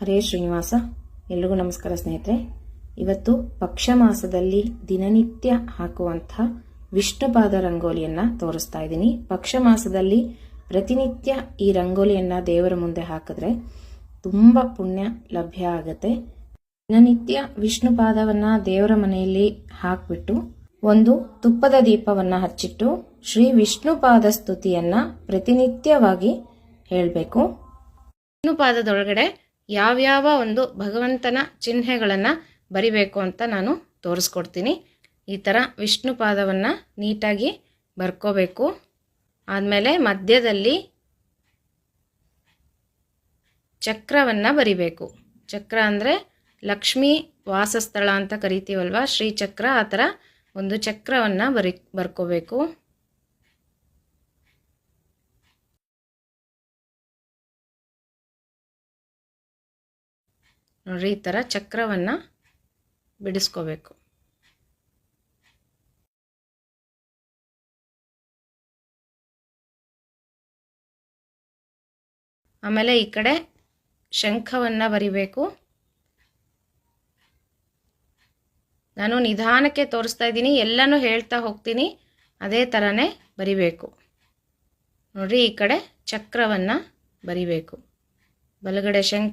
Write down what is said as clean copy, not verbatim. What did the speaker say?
ಹರೇ ಶ್ರೀನಿವಾಸ. ಎಲ್ರಿಗೂ ನಮಸ್ಕಾರ ಸ್ನೇಹಿತರೆ. ಇವತ್ತು ಪಕ್ಷ ಮಾಸದಲ್ಲಿ ದಿನನಿತ್ಯ ಹಾಕುವಂಥ ವಿಷ್ಣುಪಾದ ರಂಗೋಲಿಯನ್ನ ತೋರಿಸ್ತಾ ಇದ್ದೀನಿ. ಪಕ್ಷ ಮಾಸದಲ್ಲಿ ಪ್ರತಿನಿತ್ಯ ಈ ರಂಗೋಲಿಯನ್ನ ದೇವರ ಮುಂದೆ ಹಾಕಿದ್ರೆ ತುಂಬಾ ಪುಣ್ಯ ಲಭ್ಯ ಆಗುತ್ತೆ. ದಿನನಿತ್ಯ ವಿಷ್ಣುಪಾದವನ್ನ ದೇವರ ಮನೆಯಲ್ಲಿ ಹಾಕ್ಬಿಟ್ಟು ಒಂದು ತುಪ್ಪದ ದೀಪವನ್ನ ಹಚ್ಚಿಟ್ಟು ಶ್ರೀ ವಿಷ್ಣುಪಾದ ಸ್ತುತಿಯನ್ನ ಪ್ರತಿನಿತ್ಯವಾಗಿ ಹೇಳಬೇಕು. ವಿಷ್ಣುಪಾದದೊಳಗಡೆ ಯಾವ್ಯಾವ ಒಂದು ಭಗವಂತನ ಚಿಹ್ನೆಗಳನ್ನ ಬರಿಬೇಕು ಅಂತ ನಾನು ತೋರಿಸ್ಕೊಡ್ತೀನಿ. ಈ ಥರ ವಿಷ್ಣುಪಾದವನ್ನ ನೀಟಾಗಿ ಬರ್ಕೋಬೇಕು. ಆದಮೇಲೆ ಮಧ್ಯದಲ್ಲಿ ಚಕ್ರವನ್ನ ಬರಿಬೇಕು. ಚಕ್ರ ಅಂದರೆ ಲಕ್ಷ್ಮೀ ವಾಸಸ್ಥಳ ಅಂತ ಕರಿತೀವಲ್ವ, ಶ್ರೀಚಕ್ರ. ಆ ಥರ ಒಂದು ಚಕ್ರವನ್ನ ಬರ್ಕೋಬೇಕು. ನೋಡ್ರಿ, ಈ ಥರ ಚಕ್ರವನ್ನ ಬಿಡಿಸ್ಕೋಬೇಕು. ಆಮೇಲೆ ಈ ಕಡೆ ಶಂಖವನ್ನ ಬರಿಬೇಕು. ನಾನು ನಿಧಾನಕ್ಕೆ ತೋರಿಸ್ತಾ ಇದ್ದೀನಿ, ಎಲ್ಲನೂ ಹೇಳ್ತಾ ಹೋಗ್ತೀನಿ, ಅದೇ ಥರನೇ ಬರಿಬೇಕು. ನೋಡ್ರಿ, ಈ ಕಡೆ ಚಕ್ರವನ್ನ ಬರಿಬೇಕು. ಬಲಗಡೆ ಶಂಖ,